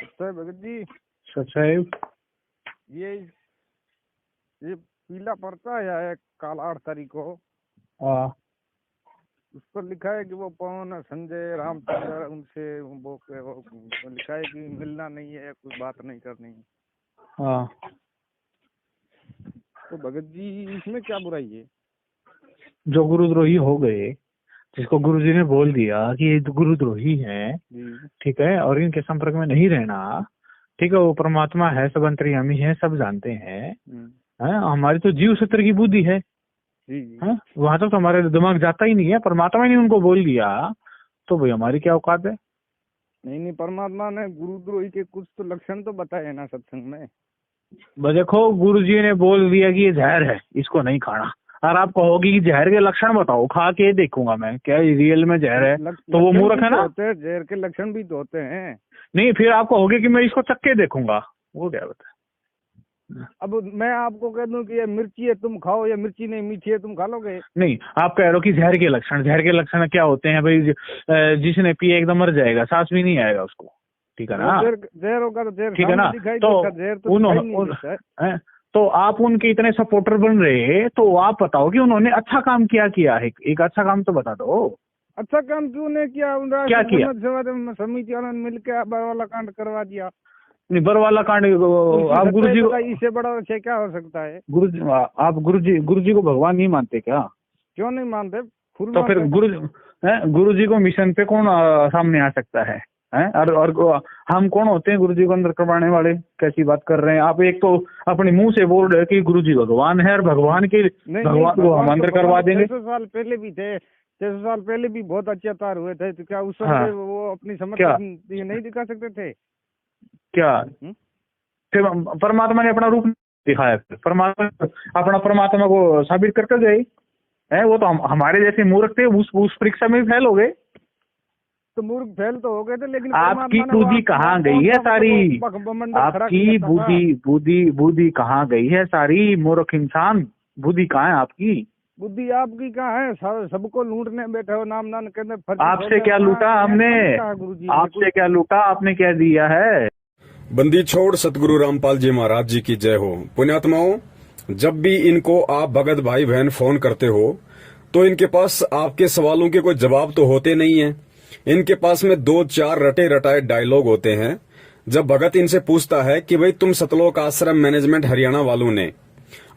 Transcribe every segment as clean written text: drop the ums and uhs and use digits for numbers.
तो भगत जी साहब ये ये पीला पर्चा आया है कल 8 तारीख को। हाँ उस पर लिखा है कि वो पवन संजय रामचंद्र उनसे वो लिखा है कि मिलना नहीं है, कोई बात नहीं करनी है। हाँ। तो भगत जी इसमें क्या बुराई है? जो गुरुद्रोही हो गए, जिसको गुरुजी ने बोल दिया कि ये गुरुद्रोही है, ठीक है, और इनके संपर्क में नहीं रहना, ठीक है, वो परमात्मा है, सब अंतर्यामी है, सब जानते हैं। हमारी तो जीव सूत्र की बुद्धि है, वहां तक तो हमारे दिमाग जाता ही नहीं है। परमात्मा ने उनको बोल दिया तो भाई हमारी क्या औकात है? नहीं, परमात्मा ने गुरुद्रोही के कुछ तो लक्षण तो बताए ना सत्संग में। देखो, गुरुजी ने बोल दिया कि ये जहर है, इसको नहीं खाना, और आप कहोगे कि जहर के लक्षण बताओ, खा के देखूंगा मैं क्या रियल में जहर है, तो वो मूर्ख है ना। जहर के लक्षण भी तो होते हैं। नहीं, फिर आप कहोगे कि मैं इसको चख के देखूंगा, वो क्या बता। अब मैं आपको कह दूं कि ये मिर्ची है तुम खाओ, या मिर्ची नहीं मीठी है तुम खा लोगे? नहीं, आप कह रहे हो कि जहर के लक्षण क्या होते हैं भाई? जिसने पिए एकदम मर जाएगा, सांस भी नहीं आएगा उसको, ठीक है ना? जहर होगा तो जहर, ठीक है ना? तो आप उनके इतने सपोर्टर बन रहे, तो आप बताओ कि उन्होंने अच्छा काम किया है? एक अच्छा काम तो बता दो। अच्छा काम क्यों नहीं किया? क्या किया? समिति वालों ने मिलकर बरवाला कांड करवा दिया। नहीं, बरवाला कांड आप गुरुजी को, इससे बड़ा विषय क्या हो सकता है? आप गुरुजी को भगवान नहीं मानते क्या? क्यों नहीं मानते? तो फिर गुरुजी को मिशन पे कौन सामने आ सकता है? और हम कौन होते हैं गुरुजी को अंदर करवाने वाले? कैसी बात कर रहे हैं आप? एक तो अपने मुंह से बोल रहे कि गुरुजी भगवान है, और भगवान को हम अंदर करवा देंगे। 600 साल पहले भी थे, 600 साल पहले भी बहुत अत्याचार हुए थे, तो क्या उस समय वो अपनी समझ नहीं दिखा सकते थे क्या? फिर परमात्मा ने अपना रूप दिखाया, परमात्मा को साबित करके गए है। वो तो हमारे जैसे मूर्ख थे, उस परीक्षा में फेल हो गए। तो मूर्ख फेल तो हो गए थे, लेकिन आपकी बुद्धि कहाँ गई है सारी? आपकी बुद्धि कहाँ गई है सारी? मूर्ख इंसान, बुद्धि कहाँ है आपकी? बुद्धि आपकी कहाँ है? सबको लूटने बैठे हो, नाम नाम कहते। आपसे क्या लूटा हमने? आपसे क्या लूटा? आपने क्या दिया है? बंदी छोड़ सतगुरु रामपाल जी महाराज जी की जय हो। पुण्यात्माओं, जब भी इनको आप भगत भाई बहन फोन करते हो तो इनके पास आपके सवालों के कोई जवाब तो होते नहीं है। इनके पास में 2-4 रटे रटाए डायलॉग होते हैं। जब भगत इनसे पूछता है कि भाई तुम सतलोक आश्रम मैनेजमेंट हरियाणा वालों ने,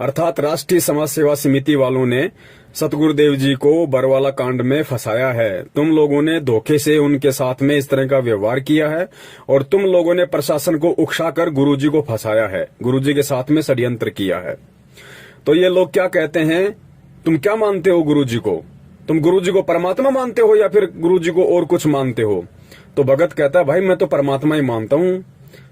अर्थात राष्ट्रीय समाज सेवा समिति वालों ने सतगुरुदेव जी को बरवाला कांड में फंसाया है, तुम लोगों ने धोखे से उनके साथ में इस तरह का व्यवहार किया है, और तुम लोगों ने प्रशासन को उकसाकर गुरुजी को फंसाया है, गुरुजी के साथ में षड्यंत्र किया है। तो ये लोग क्या कहते हैं, तुम क्या मानते हो गुरुजी को? तुम गुरुजी को परमात्मा मानते हो या फिर गुरुजी को और कुछ मानते हो? तो भगत कहता है भाई मैं तो परमात्मा ही मानता हूँ।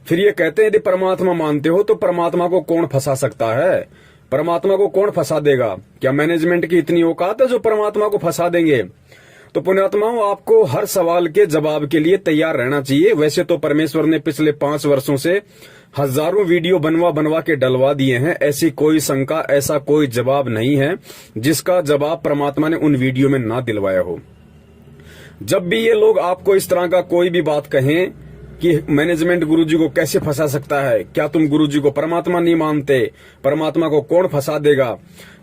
फिर ये कहते हैं यदि परमात्मा मानते हो तो परमात्मा को कौन फंसा सकता है? परमात्मा को कौन फंसा देगा? क्या मैनेजमेंट की इतनी औकात है जो परमात्मा को फंसा देंगे? तो पुण्यात्माओं, आपको हर सवाल के जवाब के लिए तैयार रहना चाहिए। वैसे तो परमेश्वर ने पिछले 5 वर्षों से हजारों वीडियो बनवा के डलवा दिए हैं। ऐसी कोई शंका, ऐसा कोई जवाब नहीं है जिसका जवाब परमात्मा ने उन वीडियो में ना दिलवाया हो। जब भी ये लोग आपको इस तरह का कोई भी बात कहें कि मैनेजमेंट गुरुजी को कैसे फंसा सकता है, क्या तुम गुरुजी को परमात्मा नहीं मानते, परमात्मा को कौन फंसा देगा,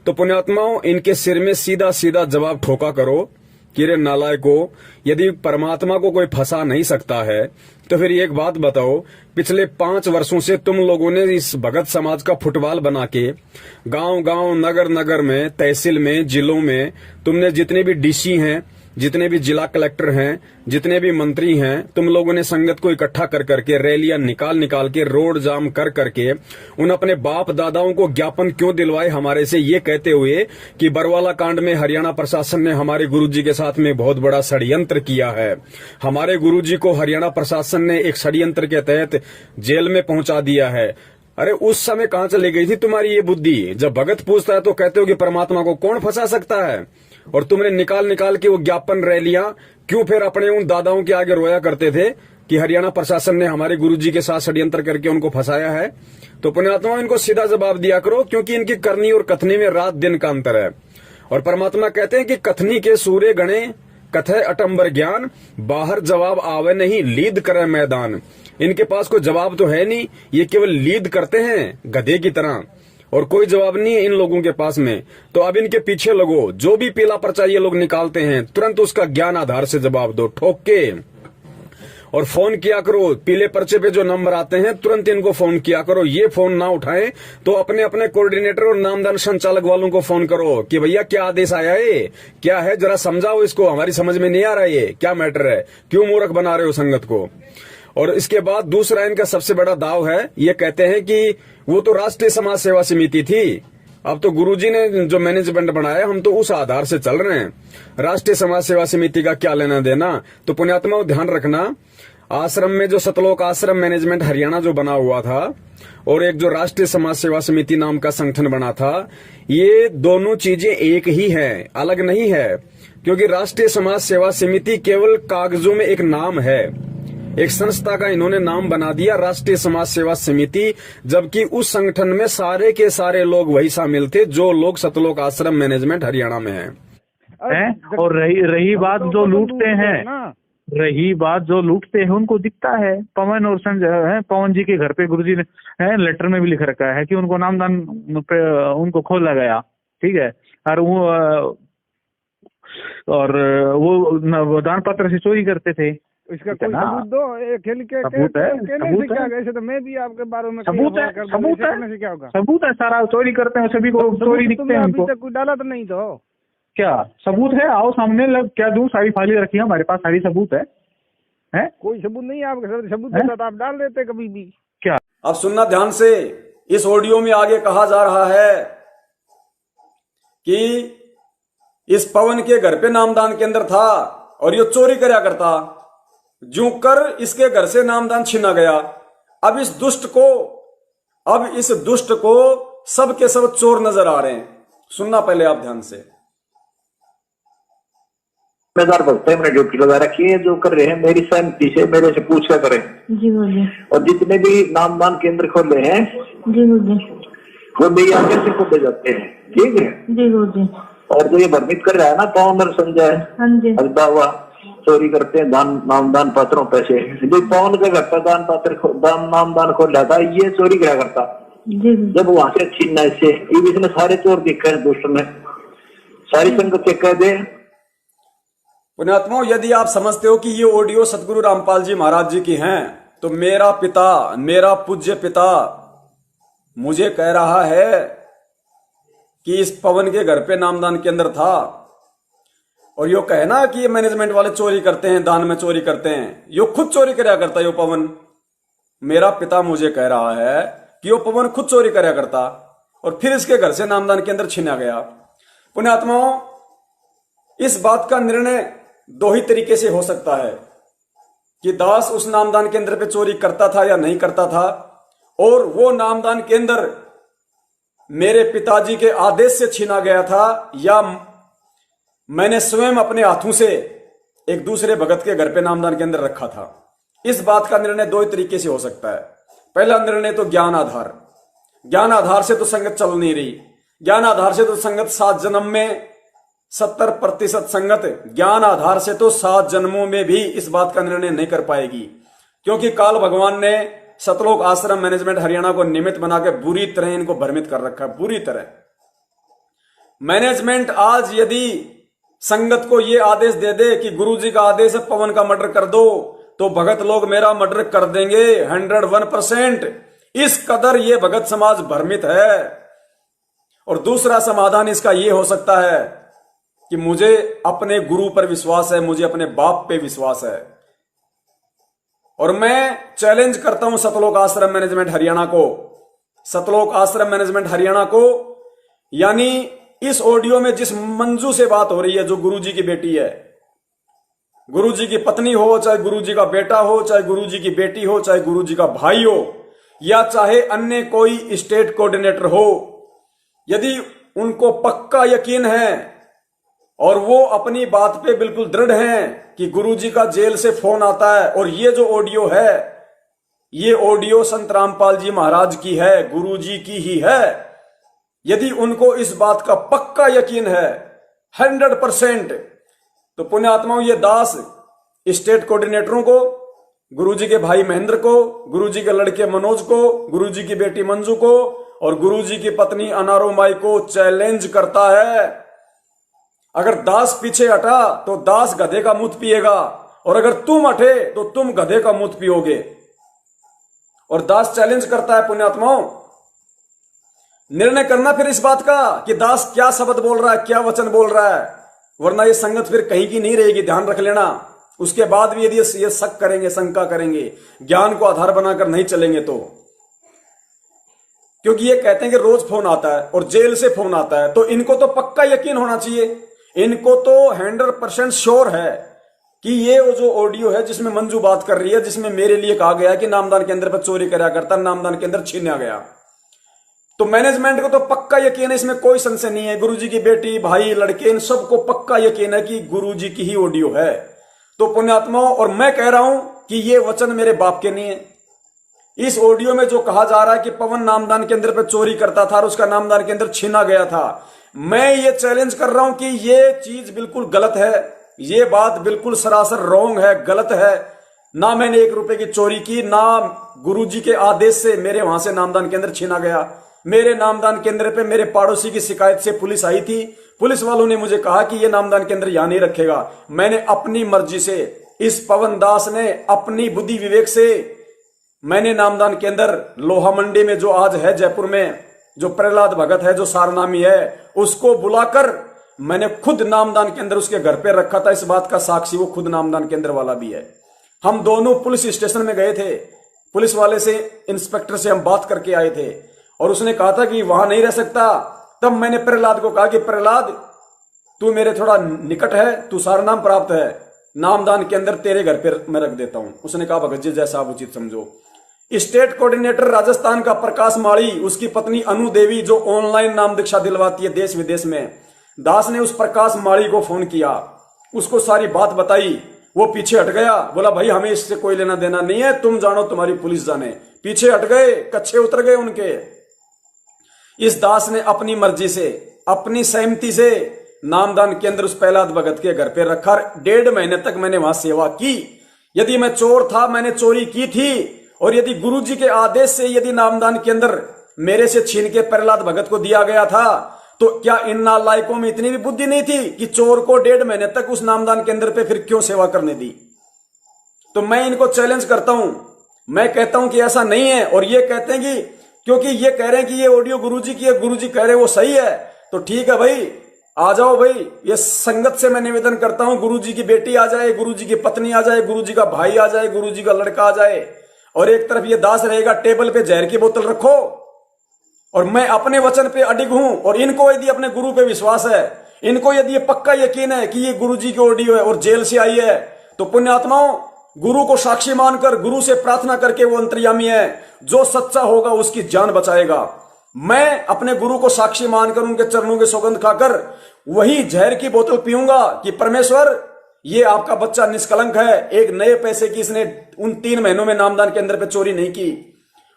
तो पुण्यात्माओं, इनके सिर में सीधा सीधा जवाब ठोका करो कि रे नालायको, यदि परमात्मा को कोई फंसा नहीं सकता है तो फिर एक बात बताओ, पिछले 5 वर्षों से तुम लोगों ने इस भगत समाज का फुटबॉल बना के गांव-गांव, नगर-नगर में, तहसील में, जिलों में तुमने जितने भी डीसी हैं, जितने भी जिला कलेक्टर हैं, जितने भी मंत्री हैं, तुम लोगों ने संगत को इकट्ठा कर करके रैलियां निकाल के, रोड जाम कर करके उन अपने बाप दादाओं को ज्ञापन क्यों दिलवाए हमारे से, ये कहते हुए कि बरवाला कांड में हरियाणा प्रशासन ने हमारे गुरुजी के साथ में बहुत बड़ा षड्यंत्र किया है। हमारे गुरुजी को हरियाणा प्रशासन ने एक षड्यंत्र के तहत जेल में पहुंचा दिया है। अरे उस समय कहां चली गई थी तुम्हारी ये बुद्धि? जब भगत पूछता है तो कहते हो कि परमात्मा को कौन फंसा सकता है, और तुमने निकाल के वो ज्ञापन रैलियां क्यों फिर अपने उन दादाओं के आगे रोया करते थे कि हरियाणा प्रशासन ने हमारे गुरुजी के साथ षड्यंत्र करके उनको फंसाया है? तो पुण्यात्मा, इनको सीधा जवाब दिया करो, क्योंकि इनकी करनी और कथनी में रात दिन का अंतर है। और परमात्मा कहते हैं कि कथनी के सूर्य गणे कथे अटंबर ज्ञान, बाहर जवाब आवे नहीं, लीद करे मैदान। इनके पास कोई जवाब तो है नहीं, ये केवल लीद करते हैं गधे की तरह, और कोई जवाब नहीं है इन लोगों के पास में। तो अब इनके पीछे लगो, जो भी पीला पर्चा ये लोग निकालते हैं तुरंत उसका ज्ञान आधार से जवाब दो, ठोक के। और फोन किया करो, पीले पर्चे पे जो नंबर आते हैं तुरंत इनको फोन किया करो। ये फोन ना उठाएं तो अपने अपने कोऑर्डिनेटर और नामदान संचालक वालों को फोन करो कि भैया क्या आदेश आया है, क्या है, जरा समझाओ इसको, हमारी समझ में नहीं आ रहा है, ये क्या मैटर है, क्यों मूर्ख बना रहे हो संगत को। और इसके बाद दूसरा इनका सबसे बड़ा दाव है, ये कहते हैं कि वो तो राष्ट्रीय समाज सेवा समिति थी, अब तो गुरुजी ने जो मैनेजमेंट बनाया हम तो उस आधार से चल रहे हैं, राष्ट्रीय समाज सेवा समिति का क्या लेना देना। तो पुण्यात्माओं ध्यान रखना, आश्रम में जो सतलोक आश्रम मैनेजमेंट हरियाणा जो बना हुआ था और एक जो राष्ट्रीय समाज सेवा समिति नाम का संगठन बना था, ये दोनों चीजें एक ही है, अलग नहीं है। क्योंकि राष्ट्रीय समाज सेवा समिति केवल कागजों में एक नाम है, एक संस्था का इन्होंने नाम बना दिया राष्ट्रीय समाज सेवा समिति, जबकि उस संगठन में सारे के सारे लोग वही शामिल थे जो लोग सतलोक आश्रम मैनेजमेंट हरियाणा में हैं। और रही बात जो लूटते हैं, रही बात जो लूटते हैं उनको दिखता है। पवन और संजय है, पवन जी के घर पे गुरुजी ने लेटर में भी लिख रखा है कि उनको नामदान पे उनको खोला गया, ठीक है, और वो दान पत्र से चोरी करते थे। इसका कोई सबूत दो, सबूत है, ऐसे तो मैं भी आपके बारे में सबूत है, क्या होगा, सबूत है, सारा चोरी करते हैं, सभी को चोरी दिखते हैं उनको। कोई डाला तो नहीं तो क्या सबूत है, आओ सामने क्या दूं, सारी फाइलें रखी है हमारे पास, सारी सबूत है? कोई सबूत नहीं है आपके, सबूत देता तो आप डाल देते कभी भी। क्या अब सुनना ध्यान से, इस ऑडियो में आगे कहा जा रहा है कि इस पवन के घर पे नामदान केंद्र था और ये चोरी करया करता, जू कर इसके घर से नामदान छीना गया। अब इस दुष्ट को सब के सब चोर नजर आ रहे हैं। सुनना पहले आप ध्यान से। जिम्मेदार भक्त है, मैंने ड्यूटी लगा रखी है, जो कर रहे हैं मेरी सहमति से मेरे से पूछ कर करें। जी बोलिए। और जितने भी नामदान केंद्र खोले हैं जी बोलिए, वो मेरी आगे से खोले जाते हैं, ठीक है जी बोलिए। और जो ये भ्रमित कर रहा है ना पवन और संजय, हल्दा हुआ चोरी करते हैं नामदान पात्रों पैसे, जो पवन के घर पर नामदान खोल रहा था, ये चोरी क्या करता जब वहां से छीनना इससे, इसने सारे चोर दिखे हैं, दुष्ट ने सारी संगत के कह दे। पुण्यात्माओं, यदि आप समझते हो कि ये ऑडियो सतगुरु रामपाल जी महाराज जी की हैं, तो मेरा पिता, मेरा पूज्य पिता मुझे कह रहा है कि इस पवन के घर पे नामदान केंद्र था, और यो कहना कि ये मैनेजमेंट वाले चोरी करते हैं, दान में चोरी करते हैं, यो खुद चोरी करया करता यो पवन। मेरा पिता मुझे कह रहा है कि यो पवन खुद चोरी करया करता और फिर इसके घर से नामदान केंद्र छीना गया। पुण्यात्माओं, इस बात का निर्णय दो ही तरीके से हो सकता है कि दास उस नामदान केंद्र पे चोरी करता था या नहीं करता था, और वो नामदान केंद्र मेरे पिताजी के आदेश से छीना गया था, या मैंने स्वयं अपने हाथों से एक दूसरे भगत के घर पे नामदान केंद्र रखा था। इस बात का निर्णय दो ही तरीके से हो सकता है। पहला निर्णय तो ज्ञान आधार, ज्ञान आधार से तो संगत चल नहीं रही, ज्ञान आधार से तो संगत 7 जन्म में 70% संगत ज्ञान आधार से तो 7 जन्मों में भी इस बात का निर्णय नहीं कर पाएगी, क्योंकि काल भगवान ने सतलोक आश्रम मैनेजमेंट हरियाणा को निमित्त बना के बुरी तरह इनको भ्रमित कर रखा है, बुरी तरह। मैनेजमेंट आज यदि संगत को यह आदेश दे दे कि गुरुजी का आदेश है पवन का मर्डर कर दो, तो भगत लोग मेरा मर्डर कर देंगे 101%। इस कदर ये भगत समाज भ्रमित है। और दूसरा समाधान इसका यह हो सकता है कि मुझे अपने गुरु पर विश्वास है, मुझे अपने बाप पे विश्वास है, और मैं चैलेंज करता हूं सतलोक आश्रम मैनेजमेंट हरियाणा को, सतलोक आश्रम मैनेजमेंट हरियाणा को, यानी इस ऑडियो में जिस मंजू से बात हो रही है, जो गुरुजी की बेटी है, गुरुजी की पत्नी हो, चाहे गुरुजी का बेटा हो, चाहे गुरुजी की बेटी हो, चाहे गुरुजी का भाई हो, या चाहे अन्य कोई स्टेट कोऑर्डिनेटर हो, यदि उनको पक्का यकीन है और वो अपनी बात पे बिल्कुल दृढ़ हैं कि गुरुजी का जेल से फोन आता है और ये जो ऑडियो है, ये ऑडियो संत रामपाल जी महाराज की है, गुरुजी की ही है, यदि उनको इस बात का पक्का यकीन है 100%, तो पुण्यात्माओं, ये दास स्टेट कोऑर्डिनेटरों को, गुरुजी के भाई महेंद्र को, गुरुजी के लड़के मनोज को, गुरुजी की बेटी मंजू को और गुरुजी की पत्नी अनारो माई को चैलेंज करता है। अगर दास पीछे हटा तो दास गधे का मूत पिएगा, और अगर तुम हटे तो तुम गधे का मूत पियोगे। और दास चैलेंज करता है पुण्यात्माओं। निर्णय करना फिर इस बात का कि दास क्या शब्द बोल रहा है, क्या वचन बोल रहा है, वरना ये संगत फिर कहीं की नहीं रहेगी, ध्यान रख लेना। उसके बाद भी यदि ये शक करेंगे, शंका करेंगे, ज्ञान को आधार बनाकर नहीं चलेंगे तो, क्योंकि ये कहते हैं कि रोज फोन आता है और जेल से फोन आता है, तो इनको तो पक्का यकीन होना चाहिए, इनको तो 100% श्योर है कि ये वो जो ऑडियो है जिसमें मंजू बात कर रही है, जिसमें मेरे लिए कहा गया कि नामदान केंद्र पर चोरी करा करता, नामदान केंद्र छीना गया, तो मैनेजमेंट को तो पक्का यकीन है, इसमें कोई संशय नहीं है। गुरुजी की बेटी, भाई, लड़के, इन सबको पक्का यकीन है कि गुरुजी की ही ऑडियो है। तो पुण्यात्माओं, और मैं कह रहा हूं कि ये वचन मेरे बाप के नहीं है। इस ऑडियो में जो कहा जा रहा है कि पवन नामदान केंद्र पर चोरी करता था और उसका नामदान केंद्र छीना गया था, मैं ये चैलेंज कर रहा हूं कि ये चीज बिल्कुल गलत है, ये बात बिल्कुल सरासर रॉन्ग है, गलत है। ना मैंने 1 रुपए की चोरी की, ना गुरुजी के आदेश से मेरे वहां से नामदान केंद्र छीना गया। मेरे नामदान केंद्र पे मेरे पड़ोसी की शिकायत से पुलिस आई थी, पुलिस वालों ने मुझे कहा कि ये नामदान केंद्र यहां नहीं रखेगा। मैंने अपनी मर्जी से, इस पवन दास ने अपनी बुद्धि विवेक से, मैंने नामदान केंद्र लोहा मंडी में जो आज है जयपुर में, जो प्रहलाद भगत है, जो सारनामी है, उसको बुलाकर मैंने खुद नामदान केंद्र उसके घर पे रखा था। इस बात का साक्षी वो खुद नामदान केंद्र वाला भी है। हम दोनों पुलिस स्टेशन में गए थे, पुलिस वाले से, इंस्पेक्टर से हम बात करके आए थे और उसने कहा था कि वहां नहीं रह सकता। तब मैंने प्रहलाद को कहा कि प्रहलाद, तू मेरे थोड़ा निकट है, तू सारनाम प्राप्त है, नामदान केंद्र तेरे घर पे मैं रख देता हूं। उसने कहा भगत जी जैसा आप उचित समझो। स्टेट कोऑर्डिनेटर राजस्थान का प्रकाश माड़ी, उसकी पत्नी अनु देवी जो ऑनलाइन नाम दीक्षा दिलवाती है देश विदेश में, दास ने उस प्रकाश माड़ी को फोन किया, उसको सारी बात बताई। वो पीछे हट गया, बोला भाई हमें इससे कोई लेना देना नहीं है, तुम जानो तुम्हारी पुलिस जाने। पीछे हट गए, कच्छे उतर गए उनके। इस दास ने अपनी मर्जी से, अपनी सहमति से नामदान केंद्र उस प्रहलाद भगत के घर पे रखा। 1.5 महीने तक मैंने वहां सेवा की। यदि मैं चोर था, मैंने चोरी की थी, और यदि गुरुजी के आदेश से यदि नामदान केंद्र मेरे से छीन के प्रहलाद भगत को दिया गया था, तो क्या इन नालायकों में इतनी भी बुद्धि नहीं थी कि चोर को 1.5 महीने तक उस नामदान केंद्र पे फिर क्यों सेवा करने दी? तो मैं इनको चैलेंज करता हूं, मैं कहता हूं कि ऐसा नहीं है। और ये कहते हैं कि क्योंकि ये कह रहे हैं कि ये ऑडियो गुरुजी की है, गुरुजी कह रहे हैं वो सही है, तो ठीक है भाई, आ जाओ भाई। ये संगत से मैं निवेदन करता हूं, गुरुजी की बेटी आ जाए, गुरुजी की पत्नी आ जाए, गुरुजी का भाई आ जाए, गुरुजी का लड़का आ जाए, और एक तरफ ये दास रहेगा, टेबल पे जहर की बोतल रखो। और मैं अपने वचन पे अडिग हूं, और इनको यदि अपने गुरु पे विश्वास है, इनको यदि ये पक्का यकीन है कि ये गुरुजी की ऑडियो है और जेल से आई है, तो पुण्यात्माओं, गुरु को साक्षी मानकर, गुरु से प्रार्थना करके, वो अंतर्यामी है, जो सच्चा होगा उसकी जान बचाएगा। मैं अपने गुरु को साक्षी मानकर, उनके चरणों के सौगंध खाकर वही जहर की बोतल पीऊंगा कि परमेश्वर, ये आपका बच्चा निष्कलंक है, एक नए पैसे की इसने उन 3 महीनों में नामदान केंद्र पे चोरी नहीं की।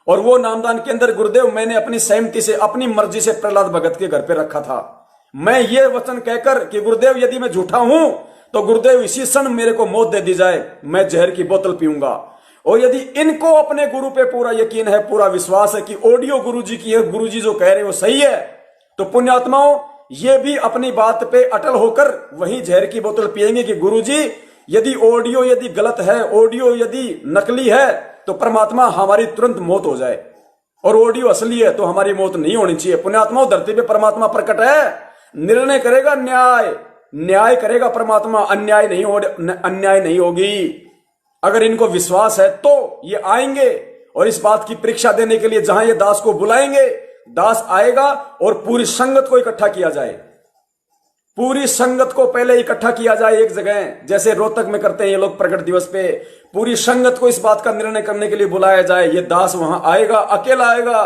और वो नामदान केंद्र गुरुदेव मैंने अपनी सहमति से, अपनी मर्जी से प्रहलाद भगत के घर पे रखा था। मैं ये वचन कहकर कि गुरुदेव यदि मैं झूठा हूं तो गुरुदेव इसी क्षण मेरे को मौत दे दी जाए, मैं जहर की बोतल पीऊंगा। और यदि इनको अपने गुरु पे पूरा यकीन है, पूरा विश्वास है कि ऑडियो गुरुजी की है, गुरुजी जो कह रहे वो सही है, तो पुण्यात्माओं, ये भी अपनी बात पे अटल होकर वही जहर की बोतल पिएंगे कि गुरुजी यदि ऑडियो यदि गलत है, ऑडियो यदि नकली है, तो परमात्मा हमारी तुरंत मौत हो जाए, और ऑडियो असली है तो हमारी मौत नहीं होनी चाहिए। पुण्यात्माओं, धरती पे परमात्मा प्रकट है, निर्णय करेगा, न्याय करेगा परमात्मा, अन्याय नहीं होगी। अगर इनको विश्वास है तो ये आएंगे और इस बात की परीक्षा देने के लिए जहां ये दास को बुलाएंगे, दास आएगा और पूरी संगत को इकट्ठा किया जाए। पूरी संगत को पहले इकट्ठा किया जाए एक जगह, जैसे रोहतक में करते हैं ये लोग प्रकट दिवस पे। पूरी संगत को इस बात का निर्णय करने के लिए बुलाया जाए। ये दास वहां आएगा, अकेला आएगा,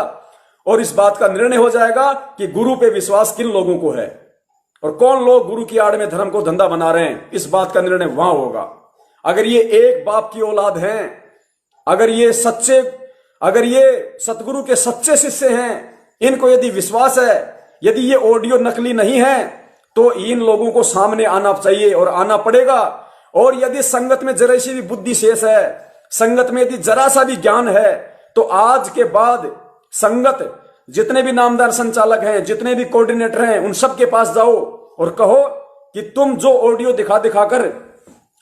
और इस बात का निर्णय हो जाएगा कि गुरु पे विश्वास किन लोगों को है और कौन लोग गुरु की आड़ में धर्म को धंधा बना रहे हैं। इस बात का निर्णय वहां होगा। अगर ये एक बाप की औलाद हैं, अगर ये सतगुरु के सच्चे शिष्य हैं, इनको यदि विश्वास है, यदि ये ऑडियो नकली नहीं है, तो इन लोगों को सामने आना चाहिए और आना पड़ेगा। और यदि संगत में जरा सी भी बुद्धि शेष है, संगत में यदि जरा सा भी ज्ञान है, तो आज के बाद संगत जितने भी नामदान संचालक हैं, जितने भी कोऑर्डिनेटर हैं, उन सब के पास जाओ और कहो कि तुम जो ऑडियो दिखा दिखाकर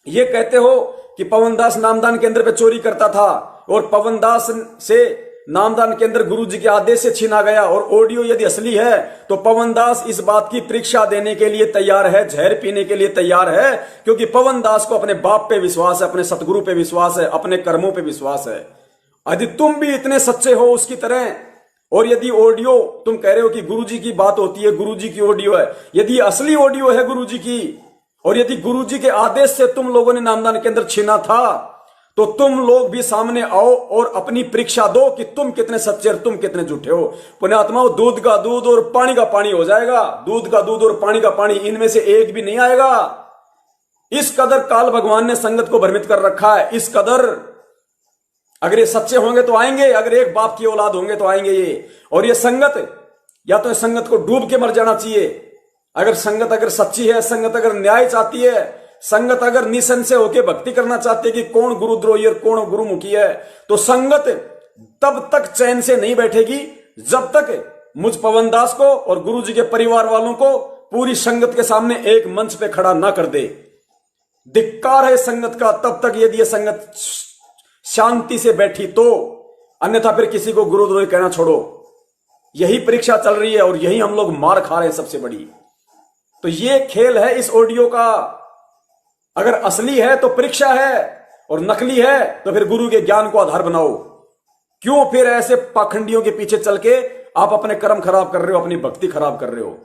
ये कहते हो कि पवनदास नामदान केंद्र पे चोरी करता था और पवनदास से नामदान केंद्र गुरुजी के आदेश से छीना गया, और ऑडियो यदि असली है तो पवनदास इस बात की परीक्षा देने के लिए तैयार है, जहर पीने के लिए तैयार है, क्योंकि पवनदास को अपने बाप पे विश्वास है, अपने सतगुरु पे विश्वास है, अपने कर्मों पे विश्वास है। यदि तुम भी इतने सच्चे हो उसकी तरह, और यदि ऑडियो तुम कह रहे हो कि गुरुजी की बात होती है, गुरुजी की ऑडियो है, यदि असली ऑडियो है गुरुजी की, और यदि गुरुजी के आदेश से तुम लोगों ने नामदान केंद्र छीना था, तो तुम लोग भी सामने आओ और अपनी परीक्षा दो कि तुम कितने सच्चे और तुम कितने झूठे हो। पुण्यात्माओं, दूध का दूध और पानी का पानी हो जाएगा, दूध का दूध और पानी का पानी, इनमें से एक भी नहीं आएगा। इस कदर काल भगवान ने संगत को भ्रमित कर रखा है, इस कदर। अगर ये सच्चे होंगे तो आएंगे, अगर एक बाप की औलाद होंगे तो आएंगे ये। और ये संगत, या तो संगत को डूब के मर जाना चाहिए। अगर संगत अगर सच्ची है, संगत अगर न्याय चाहती है, संगत अगर निसंशय होकर भक्ति करना चाहती है कि कौन गुरुद्रोही और कौन गुरुमुखी है, तो संगत तब तक चैन से नहीं बैठेगी जब तक मुझ पवनदास को और गुरुजी के परिवार वालों को पूरी संगत के सामने एक मंच पे खड़ा ना कर दे। धिक्कार है संगत का तब तक यदि ये संगत शांति से बैठी तो, अन्यथा फिर किसी को गुरुद्रोही कहना छोड़ो। यही परीक्षा चल रही है और यही हम लोग मार खा रहे हैं सबसे बड़ी। तो ये खेल है इस ऑडियो का। अगर असली है तो परीक्षा है, और नकली है तो फिर गुरु के ज्ञान को आधार बनाओ। क्यों फिर ऐसे पाखंडियों के पीछे चल के आप अपने कर्म खराब कर रहे हो, अपनी भक्ति खराब कर रहे हो।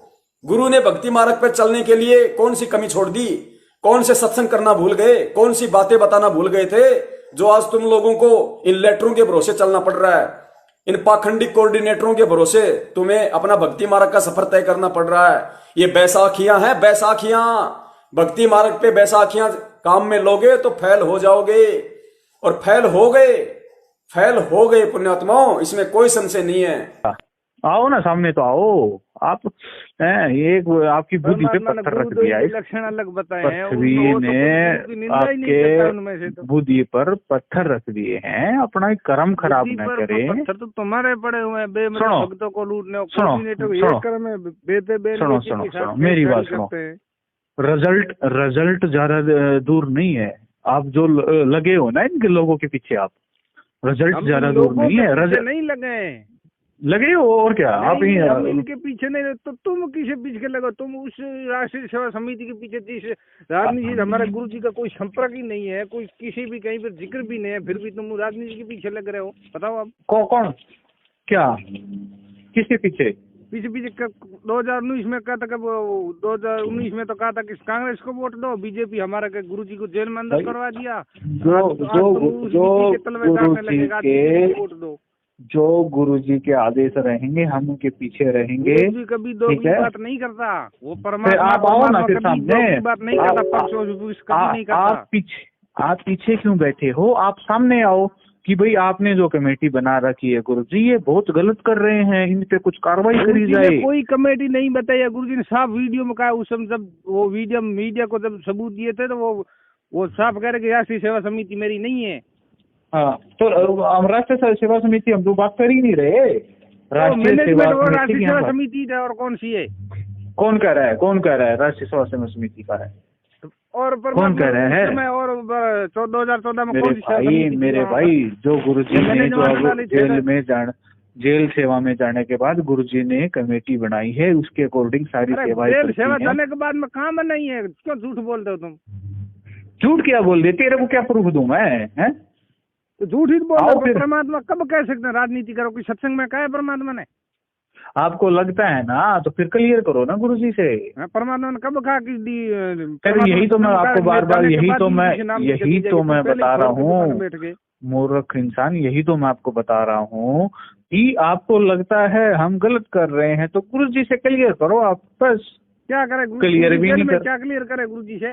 गुरु ने भक्ति मार्ग पर चलने के लिए कौन सी कमी छोड़ दी? कौन से सत्संग करना भूल गए? कौन सी बातें बताना भूल गए थे जो आज तुम लोगों को इन लेटरों के भरोसे चलना पड़ रहा है? इन पाखंडी कोऑर्डिनेटरों के भरोसे तुम्हें अपना भक्ति मार्ग का सफर तय करना पड़ रहा है। ये बैसाखियां हैं, बैसाखियां। भक्ति मार्ग पे बैसाखियां काम में लोगे तो फैल हो जाओगे, और फैल हो गए पुण्यात्माओं, इसमें कोई संशय नहीं है। आओ ना सामने तो आओ आप। एक आपकी बुद्धि पे पत्थर रख दिया है, लक्षण अलग बताए हैं, पृथ्वी ने आपके बुद्धि पर पत्थर रख दिए हैं। अपना कर्म खराब न करें। पत्थर तो तुम्हारे पड़े हुए हैं, भक्तों को लूटने। सुनो मेरी बात सुनो। रिजल्ट ज्यादा दूर नहीं है। आप जो लगे हो ना इनके लोगों के पीछे, आप रिजल्ट ज्यादा दूर नहीं है। रिजल्ट नहीं लगे हो और क्या? आप ही इनके पीछे नहीं, तो तुम किसे पीछे लगो? तुम उस राष्ट्रीय सेवा समिति के पीछे, जिस राजनीति हमारे गुरु जी का कोई संपर्क ही नहीं है, कोई किसी भी कहीं पर जिक्र भी नहीं है, फिर भी तुम राजनीति के पीछे लग रहे हो। बताओ आप कौन क्या किसके पीछे? पीछे 2019 में कहा था, 2019 में तो कहा था कि कांग्रेस को वोट दो, बीजेपी हमारा के गुरु जी को जेल में अंदर करवा दिया। जो गुरुजी के आदेश रहेंगे हम उनके पीछे रहेंगे। गुरुजी कभी दो की बात नहीं करता, वो परमात्मा। आप आओ ना फिर सामने, बात नहीं करता। आप पीछे क्यों बैठे हो? आप सामने आओ कि भाई आपने जो कमेटी बना रखी है गुरुजी, ये बहुत गलत कर रहे हैं, इन पे कुछ कार्रवाई करी जाए। कोई कमेटी नहीं बताई, गुरुजी ने साफ वीडियो में कहा। उस समय जब वो वीडियो मीडिया को जब सबूत दिए थे तो वो साफ कह रहे कि राष्ट्रीय सेवा समिति मेरी नहीं है। हाँ, तो हम राष्ट्रीय सेवा समिति हम तो बात कर ही नहीं रहे। राष्ट्रीय सेवा समिति और कौन सी है? कौन कह रहा है राष्ट्रीय सेवा समिति का है? और कौन कह रहे हैं? और 2014 में मेरे भाई जो गुरुजी ने जो जेल सेवा में जाने के बाद गुरुजी ने कमेटी बनाई है, उसके अकॉर्डिंग सारी सेवाएं। जेल सेवा जाने के बाद में कहाँ बनाई है? क्यों झूठ बोलते हो तुम? झूठ क्या बोल रहे? तेरे को क्या प्रूफ दूं मैं? है तो झूठ ही बोल रहे हो। परमात्मा कब कह सकते हैं राजनीति करो? कोई सत्संग में कहा है परमात्मा ने? आपको लगता है ना, तो फिर क्लियर करो ना गुरुजी से। परमात्मा ने कब कहा कि यही तो मैं आपको बार यही तो मैं बता रहा हूँ मूर्ख इंसान। यही तो मैं आपको बता रहा हूँ कि आपको लगता है हम गलत कर रहे हैं, तो गुरुजी से क्लियर करो आप। बस क्या करे? क्लियर भी नहीं क्या क्लियर करे गुरुजी से?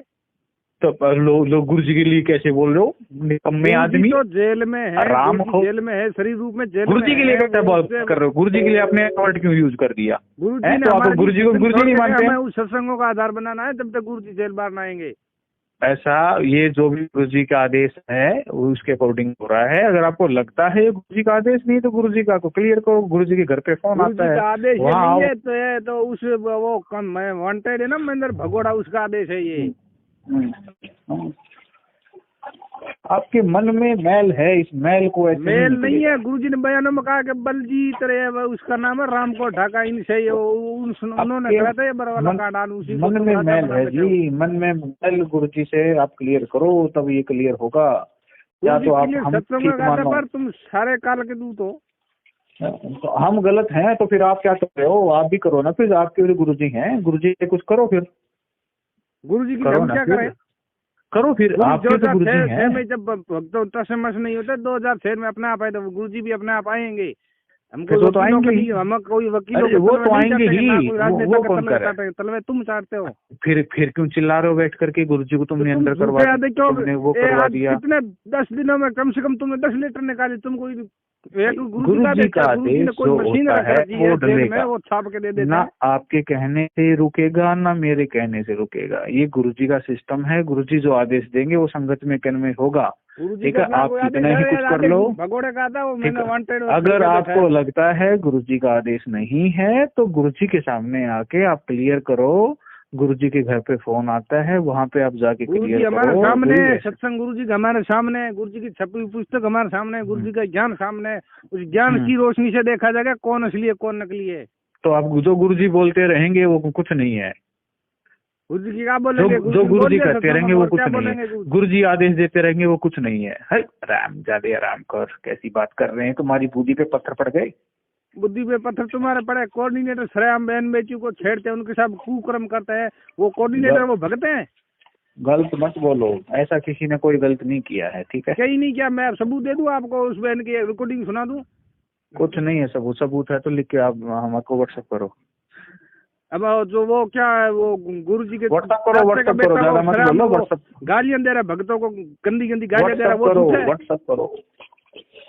तो लोग गुरु जी के लिए कैसे बोल रहे हो, निकम्मे आदमी। तो जेल में है, राम को जेल में है, शरीर रूप में जेल गुरु जी के लिए कैसे बात कर रहे हो? गुरु जी के लिए आपने वर्ड क्यों यूज कर दिया? गुरु जी ने तो आप गुरु जी को गुरु जी नहीं मानते? हमें उस सत्संगों का आधार बनाना है, जब तक गुरु जी जेल बाहर ना आएंगे। ऐसा ये जो भी गुरु जी का आदेश है उसके अकॉर्डिंग हो रहा है। अगर आपको लगता है गुरु जी का आदेश नहीं तो गुरु जी का को क्लियर करो। गुरु जी के घर पे फोन आता है, आदेश वहाँ नहीं है तो उस वो वांटेड है ना महेंद्र भगोड़ा, उसका आदेश है ये। आपके मन में मैल है, इस मैल को ऐसे मैल नहीं है। गुरुजी ने बयानों में कहा कि बलजीत रे उसका नाम है, राम को ढाका इनसे उन्होंने कहा था ये बरवाला कांडान उसी मन में मैल है जी, मन में मैल गुरुजी से आप क्लियर करो तब ये क्लियर होगा। या तो आप हम ठीक मानो, पर तुम सारे काल के दूत हो, तो हम गलत हैं तो फिर आप क्या कर रहे हो? आप भी करो ना, फिर आपके गुरुजी हैं, गुरुजी से कुछ करो, फिर गुरुजी की हम क्या करें? करो फिर, आपके तो गुरुजी हैं। में जब भक्तों तसमस नहीं होता 2006 में अपने आप आए तो गुरुजी भी अपने आप आएंगे। हमको तो आएंगे ही, हम कोई वकील वो तो आएंगे ही, वो कौन कर रहा है? तलवे तुम चाहते हो, फिर क्यों चिल्ला रहे हो बैठ करके? गुरुजी को तुमने अंदर करवा दिया, तुमने वो करवा दिया। कितने 10 दिनों में कम से कम तुमने 10 लीटर निकाली। तुम कोई गुरु जी का आदेश जो होता है वो डलेगा, वो छाप के दे देता ना आपके कहने से रुकेगा ना मेरे कहने से रुकेगा। ये गुरु जी का सिस्टम है। गुरु जी जो आदेश देंगे वो संगत में कर्म होगा। ठीक है, आप कितना ही कुछ कर लो। भगोड़े का था वो, मैंने वांटेड। अगर आपको लगता है गुरु जी का आदेश नहीं है तो गुरु जी के सामने आके आप क्लियर करो। गुरु जी के घर पे फोन आता है, वहाँ पे आप जाके क्लियर करो। हमारे सामने सत्संग गुरु जी का, हमारे सामने गुरु जी की छपी हुई पुस्तक हमारे सामने, गुरु जी का ज्ञान सामने। उस ज्ञान की रोशनी से देखा जाएगा कौन असली है कौन नकली है। तो आप जो गुरु जी बोलते रहेंगे वो कुछ नहीं है। गुरु जी क्या बोलेंगे? जो गुरु जी करते रहेंगे वो कुछ नहीं है। गुरु जी आदेश देते रहेंगे वो कुछ नहीं है। राम ज्यादा आराम कर, कैसी बात कर रहे हैं? तुम्हारी बुद्धि पे पत्थर पड़ गए? बुद्धि पे पत्थर तुम्हारे पड़े। कोऑर्डिनेटर श्रेयाम बहन बेटी को छेड़ते हैं, उनके साथ कुकर्म करते हैं। वो कोऑर्डिनेटर वो भगते हैं। गलत मत बोलो, ऐसा किसी ने कोई गलत नहीं किया है। ठीक है, कहीं नहीं किया। मैं सबूत दे दूं आपको, उस बहन की रिकॉर्डिंग सुना दूं? कुछ नहीं है सबूत है तो लिख के आप हमको व्हाट्सएप करो। अब जो वो क्या है, वो गुरु जी के व्हाट्सएप करो, ज्यादा मत बोलो। व्हाट्सएप गालियां दे रहा भक्तों को, गंदी गालियां दे रहा, वो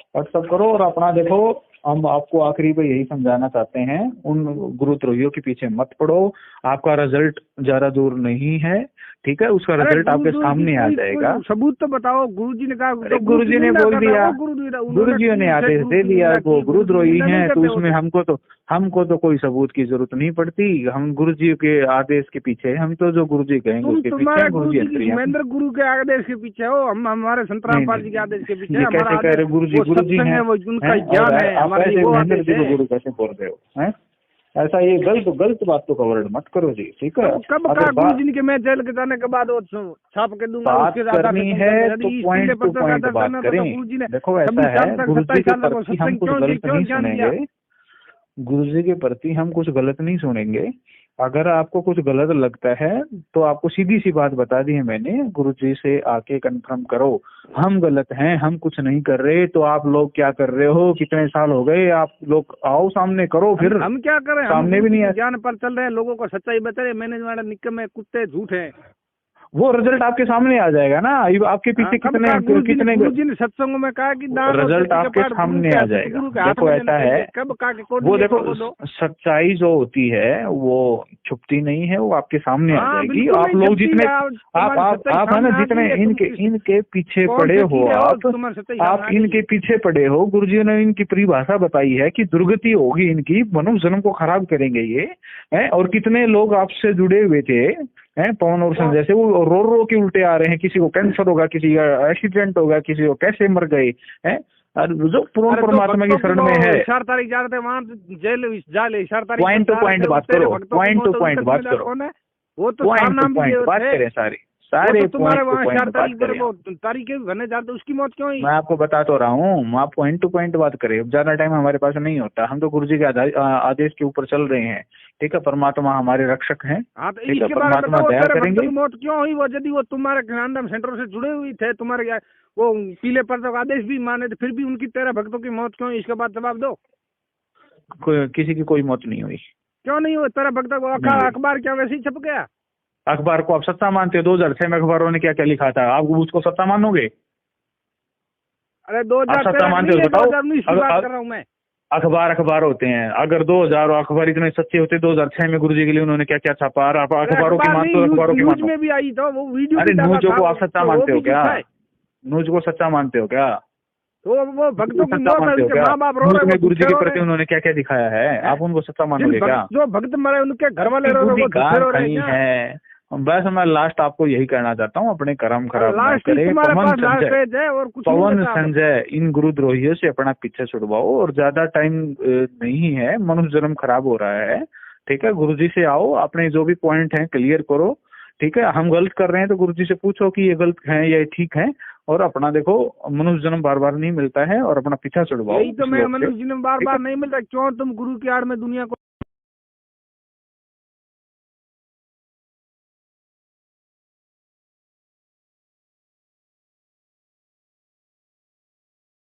व्हाट्सएप करो और अपना देखो। हम आपको आखिरी पे यही समझाना चाहते हैं, उन गुरुद्रोहियों के पीछे मत पड़ो। आपका रिजल्ट ज्यादा दूर नहीं है। ठीक है, उसका रिजल्ट आपके सामने आ जाएगा। सबूत तो बताओ। गुरुजी ने कहा, गुरुजी ने बोल दिया, गुरुजी ने आदेश दे दिया वो गुरुद्रोही हैं, तो उसमें हमको तो कोई सबूत की जरूरत नहीं पड़ती। हम गुरुजी के आदेश के पीछे, हम तो जो गुरुजी कहेंगे उसके पीछे। गुरुजी महेंद्र गुरु के आदेश के पीछे हो, हम हमारे संत रामपाल जी के आदेश के पीछे। कैसे कह रहे गुरुजी हैं, उनका ज्ञान है, हमारे महेंद्र जी को गुरु कैसे बोल रहे हो? ऐसा ये गलत बातों का वर्णन मत करो जी। ठीक है, कब कहा गुरुजी के मैं जेल के जाने के बाद वो छाप के दूंगा, बात करनी है तो पॉइंट टू पॉइंट बात करें। देखो ऐसा है, गुरुजी के प्रति हम कुछ गलत नहीं सुनेंगे। गुरुजी के प्रति हम कुछ गलत नहीं सुनेंगे। अगर आपको कुछ गलत लगता है तो आपको सीधी सी बात बता दी है मैंने, गुरुजी से आके कंफर्म करो हम गलत हैं, हम कुछ नहीं कर रहे। तो आप लोग क्या कर रहे हो? कितने साल हो गए? आप लोग आओ सामने करो। फिर हम क्या करें? सामने भी नहीं है, ज्ञान पर चल रहे हैं, लोगों को सच्चाई बता रहे। मैंने निकम्मे कुत्ते झूठ है। वो रिजल्ट आपके सामने आ जाएगा ना। आपके पीछे कितने गुरुजी ने सत्संगों में कहा कि रिजल्ट आपके सामने आ जाएगा। देखो ऐसा है, वो देखो सच्चाई जो होती है वो छुपती नहीं है, वो आपके सामने आ जाएगी। आप लोग जितने आप है ना, जितने इनके पीछे पड़े हो, आप इनके पीछे पड़े हो। गुरुजी ने इनकी परिभाषा बताई है कि दुर्गति होगी इनकी, मनुष्य जन्म को खराब करेंगे ये है। और कितने लोग आपसे जुड़े हुए थे पवन और संजय से, वो रो के उल्टे आ रहे हैं। किसी को कैंसर होगा, किसी का एक्सीडेंट होगा, किसी को कैसे मर गए हैं। जो पूर्ण परमात्मा की शरण में है। 4 तारीख जा रहे थे वहाँ जेल जाले। 4 तारीख पॉइंट टू पॉइंट बात करो, पॉइंट टू पॉइंट बात करो, वो तो पॉइंट टू पॉइंट बात करें सारे तुम्हारे वहाँ 4 तारीख पर वो तारीखें भरने जाते, उसकी मौत क्यों हुई? मैं आपको बता तो रहा हूँ, आप पॉइंट टू पॉइंट बात करें। ज्यादा टाइम हमारे पास नहीं होता, हम तो गुरुजी के आदेश के ऊपर चल रहे हैं। ठीक है, परमात्मा हमारे रक्षक हैं। ठीक है, परमात्मा दया करेंगे। मौत क्यों हुई? वो यदि वो तुम्हारे ज्ञानदान सेंटर से जुड़े हुए थे, तुम्हारे वो पीले पर्दों का आदेश भी माने थे, फिर भी उनकी 13 भक्तों की मौत क्यों हुई? इसके बाद जवाब दो। किसी की कोई मौत नहीं हुई। क्यों नहीं हुई? 13 भक्तों को अखबार क्या वैसे ही छप गया? अखबार को आप सच्चा मानते हो? 2006 में अखबारों ने क्या क्या लिखा था, आप उसको सच्चा मानोगे? अरे 2013 सच्चा मानते हो? बताओ। 2019 की बात कर रहा हूँ मैं। अखबार होते हैं, अगर 2000 अखबार इतने सच्चे होते 2006 में गुरुजी के लिए उन्होंने क्या क्या छापा? आप अखबारों की मानते हो? अखबारों की मानो। में भी आई था वो वीडियो। अरे न्यूज को आप सच्चा मानते हो क्या? न्यूज को सच्चा मानते हो क्या? तो वो भक्तों की सच्चा मानते हो क्या? माँ बाप रो रहे हैं, गुरुजी के प्रति उन्होंने क्या क्या दिखाया है, आप उनको सच्चा मानोगे क्या? जो भक्त मरे उनके घर वाले रो रहे हैं। बस मैं लास्ट आपको यही कहना चाहता हूँ, अपने कर्म खराब ना करे। पवन संजय इन गुरुद्रोहियों से अपना पीछे छुड़वाओ, और ज्यादा टाइम नहीं है, मनुष्य जन्म खराब हो रहा है, ठीक है? गुरुजी से आओ, अपने जो भी पॉइंट हैं क्लियर करो, ठीक है? हम गलत कर रहे हैं तो गुरुजी से पूछो कि ये गलत है या ठीक है, और अपना देखो मनुष्य जन्म बार बार नहीं मिलता है, और अपना पीछा छुड़वाओ। यही तो मैं, मनुष्य जन्म बार बार नहीं मिलता, क्यों तुम गुरु की आड़ में दुनिया को